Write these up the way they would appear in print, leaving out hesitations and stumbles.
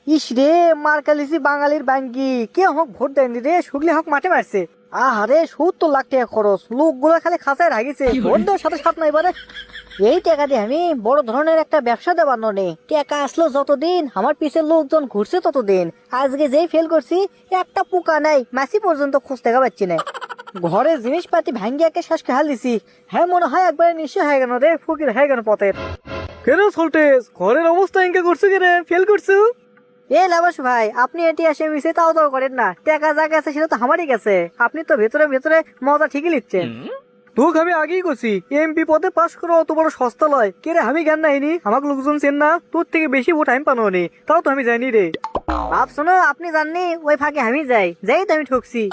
ইস রে, মার কালিছি বাঙালির বাঙ্গি, কে হোক ভোট দেয়নি রে, শুকলি হোক মাঠে মারছে। আহারে 70 লাখ টাকা খরচ, লোকগুলো খালি খাঁচায় রাখিছে, ভোট দেওয়ার সাথে সাথ নাই এবারে। এই টাকা দিয়ে আমি বড় ধরনের একটা ব্যবসা দেবার ননে, টাকা আসলো যতদিন আমার পিছে লোকজন ঘুরছে ততদিন। আজকে যেই ফেল করছি, একটা পোকা নাই, মাছি পর্যন্ত খোঁজ দেখা পাচ্ছি না। ঘরের জিনিসপাতি ভাঙ্গিয়াকে শ্বাসকে হাল দিছি। হ্যাঁ, মনে হয় একবারে নিশ্চয় হয়ে গেল রে, ফকির হয়ে গেল পথের। কেন সল্টেজ, ঘরের অবস্থা এঙ্কে করছো কেন, ফেল করছো? এ লাবাস ভাই, আপনি এটি আসে মিশে তাও তাও করেন না, টাকা যা গেছে সেটা তো আমারই গেছে। আপনি তো ভেতরে ভেতরে মজা ঠিকই লিখছেন। তোকে আমি আগেই করছি, এমপি পদে পাশ করা অত বড় সস্তা লয়। কে রে, আমি জ্ঞান নাইনি, আমাকে লোকজন চেন না, তোর থেকে বেশি ভোট আমি পানো নি, তাও তো আমি জানি রে। বাপ শোনো, আপনি জাননি ওই ফাঁকে আমি যাই তো আমি ঠকছি।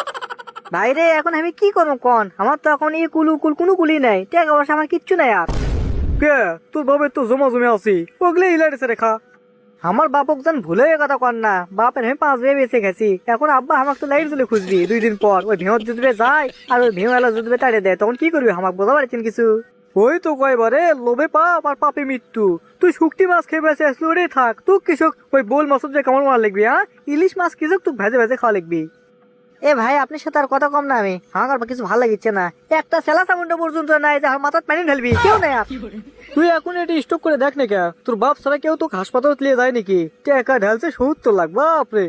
ভাইরে, এখন আমি কি করবো কন? আমার তো এখন এই কুল উকুল কোনো কুলি নাই, টাকা পয়সা আমার কিচ্ছু নাই আর। কে, তোর বাবার তো জমা জমে আছি, ওগুলো ইলাইছে রেখা। আমার বাপক যেন ভুলে কথা কর না, বাপের আমি 5 বিয়ে বেঁচে গেছি। এখন আব্বা আমাকে তো লাইট জ্বলে খুঁজবি 2 দিন পর, ওই ভেঁত যদি যায় আর ওই ভেঁ এলা যদি তাড়িয়ে দেয়, তখন কি করবি? আমাকে বোঝা পারছেন কিছু? ওই তো কয়বারে লোভে পাপ আর পাপে মৃত্যু। তুই শুকটি মাছ খেয়ে বেঁচে আসলো রে, থাক তুই কৃষক ওই বোল মাছ যে কেমন মার লিখবি, হ্যাঁ ইলিশ মাছ কৃষক তুই ভেজে ভেজে খাওয়া লিখবি। এ ভাই, আপনার সাথে আর কথা কম না আমি, আমার আর কিছু ভালো লাগছে না। একটা সেলা সামুন্ডা পর্যন্ত নাই যে আমার মাথার পানি ঢালবি, কেউ নাই আর। তুই এখন এটা স্টক করে দেখ না, কে তোর বাপ ছাড়া কেউ তো হাসপাতাল নিয়ে যায় নাকি? টাকা ঢালছে 70 লাখ, বাপরে।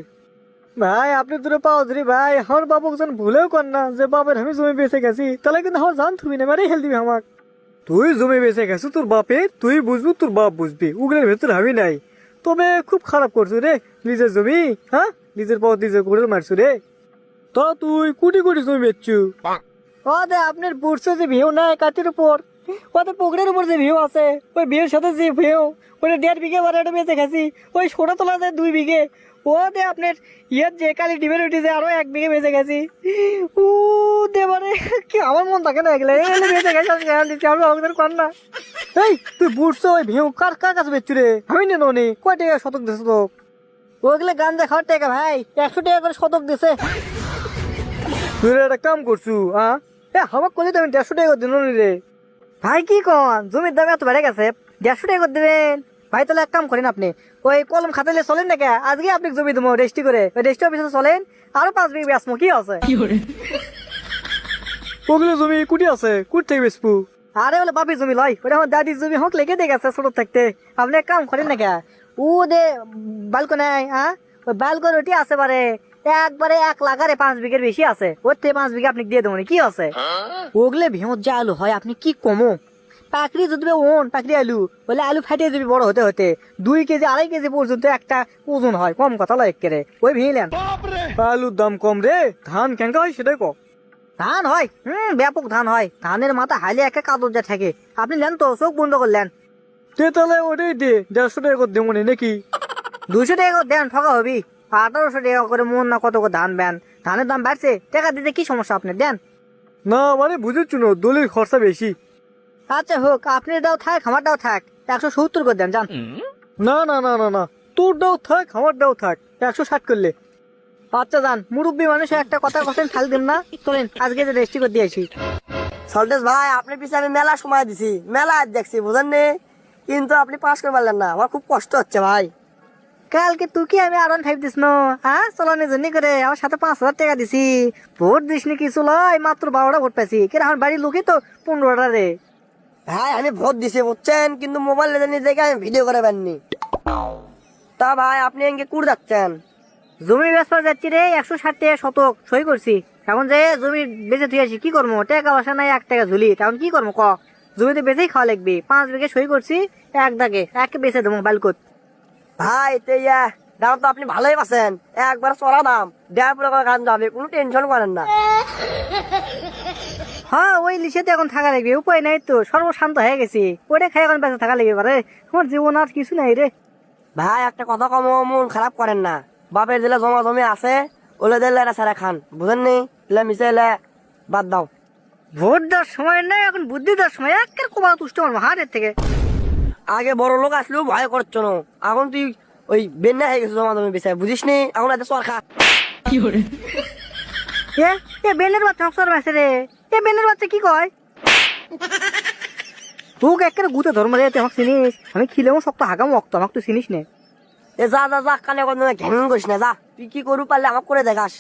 ভাই আপনি দূরে পাও ধরি ভাই, আমার বাবুক যেন ভুলেও কর না যে বাপের আমি জমি বেঁচে গেছি, তাহলে কিন্তু আমার জান থুবি না, মারি হেল দিবি আমার। তুই জমি বেঁচে গেছিস তোর বাপের, তুই বুঝবি, তোর বাপ বুঝবি, উগলের ভেতর আমি নাই। তবে খুব খারাপ করছো রে, নিজের জমি, হ্যাঁ নিজের পথ নিজে করে মারছু রে। তা তুই কোটি কোটি জমি বেচছু? ও দে, আপনার বুড়ছে যে ভিউ নাই কাতির উপর, ওদের পুকুরের উপর যে ভিউ আছে, ওই ভিউর সাথে যে ভিউ, ওটা 1.5 বিঘে বারে বেঁচে গেছি। ওই সোনা তোলা যায় 2 বিঘে, ও দে আপনার ইয়ার যে কালি ডিবের উঠেছে আরো 1 বিঘে বেঁচে গেছি। ও দেবারে, কি আমার মন থাকে না এগুলো, এগুলো বেঁচে গেছে আমি আমাদের কর না। এই তুই বুঝছো ওই ভিউ কার কার কাছে বেচছু রে? আমি নেন নি, কয় টাকা শতক দিছ তো? ওগুলো গাঞ্জা খাওয়ার টাকা ভাই, 100 টাকা করে শতক দিছে। তুই একটা কাম করছু, হ্যাঁ এ আমার কলি তো আমি 150 টাকা দিন রে। ভাই কি কন, জমির দাম এত বেড়ে গেছে, 150 টাকা করে দেবেন? ভাই তাহলে এক কাম করেন, আপনি ওই কলম খাতালে চলেন না কে, আজকে আপনি জমি দেবো রেজিস্ট্রি করে, ওই রেজিস্ট্রি অফিসে চলেন, আরো 5 বিঘে বেচবো, কি আছে? ওগুলো জমি কুটি আছে, কুট থেকে বেচবো? আরে বলে বাপি জমি লয়, ওটা আমার দাদির জমি, হোক লেগে দিয়ে গেছে ছোট থাকতে। আপনি এক কাম করেন না কে, ও দে বালকনে, হ্যাঁ ওই বালকন ওটি আছে বারে, একবারে 1 লাখ আরে 5 বিঘের বেশি আছে, ওর থেকে 5 বিঘা আপনি দিয়ে দেবো, কি আছে? ওগুলো ভেমত যা আলু হয়, আপনি কি কমো পাকড়ি যদি ওন পাকড়ি আলু বলে, আলু ফাটিয়ে যাবি বড় হতে হতে 2 কেজি 2.5 কেজি পর্যন্ত একটা ওজন হয়, কম কথা লয় একেরে, ওই ভেঙে আলুর দাম কম রে, ধান কেনকা হয় সেটাই ক। ধান হয়, ব্যাপক ধান হয়, ধানের মাথা হাইলে একে কাদর যা থাকে। আপনি নেন তো, চোখ বন্ধ করলেন। তে তাহলে ওটাই দে, 150 টাকা করে দেবো নাকি? 200 টাকা করে দেন, ঠকা হবি। 1800 টাকা করে মন না কত করে ধান বেন, ধানের দাম বাড়ছে, টাকা দিতে কি সমস্যা? আপনি দেন না মানে বুঝেছু না, দলির খরচা বেশি। আচ্ছা হোক, আপনি দাও থাক, আমার দাও থাক, 170 করে দেন যান। না না না না না, তোর দাও থাক, আমার দাও থাক, 160 করলে। আচ্ছা যান, মুরব্বী মানুষ একটা কথা কথা খাল দিন না, চলেন আজকে যে রেজিস্ট্রি করে দিয়ে আসি। সল্টেজ ভাই, আপনার পিছনে আমি মেলা সময় দিছি, মেলা দেখছি বুঝেন নি, কিন্তু আপনি পাস করে পারলেন না, আমার খুব কষ্ট হচ্ছে ভাই। কালকে তুই কি আমি R15 দিস না, হ্যাঁ চলানোর জন্য করে আমার সাথে 5,000 টাকা দিছি, ভোট দিস নি কিছু লয়, মাত্র 12টা ভোট পাইছি, কেন আমার বাড়ির লোকই তো 15টা রে। ভাই আমি ভোট দিছি বুঝছেন, কিন্তু মোবাইলে জানি দেখে আমি ভিডিও করে পারিনি। তা ভাই আপনি এঙ্গে কুড় যাচ্ছেন? জমি বেচা যাচ্ছি রে, 160 টাকা শতক সই করছি। এখন যে জমি বেচে তুই আসি, কি করবো? টাকা পয়সা নাই, 1 টাকা ঝুলি, তখন কি করবো ক? জমিতে বেচেই খাওয়া লাগবে। 5 বিঘে সই করছি, এক দাগে একে বেচে দেবো বালকত। ভাই তে দাম তো আপনি ভালোই পাচ্ছেন, একবার চড়া দাম, 1.5 পুরো করে গান যাবে, কোনো টেনশন করেন না। হ্যাঁ, ওই লিসেতে এখন থাকা লাগবে, উপায় নাই তো, সর্বশান্ত হয়ে গেছি, ওটা খাই এখন বেঁচে থাকা লাগবে পারে, আমার জীবন আর কিছু নাই রে। ভাই একটা কথা কম, মন খারাপ করেন না, বাপের জেলা জমা জমি আছে, ওলে দিলে এটা সারা খান, বুঝেন নি, মিশে বাদ দাও। ভোট দেওয়ার সময় নাই, এখন বুদ্ধি দেওয়ার সময়, একের কোমা তুষ্ট মারবো হারের থেকে। আগে বড় লোক আসলেও ভয় করছো না, এখন তুই ওই বেন্যা হয়ে গেছিস জমা জমি বেচায়, বুঝিস নি, এখন এত সরকার এ বেনের বাচ্চা অক্সর মাসে রে, এ বেনের বাচ্চা কি কয়? তোকে একের গুতে ধর্ম রে, তুই আমাকে চিনিস? আমি খিলেও শক্ত হাগাম অক্ত, আমাকে তুই চিনিস নে। এ যা যা যা কানে কোনো ঘ্যাং করিস না, যা তুই কি করু পারলে আমাকে করে দেখাস।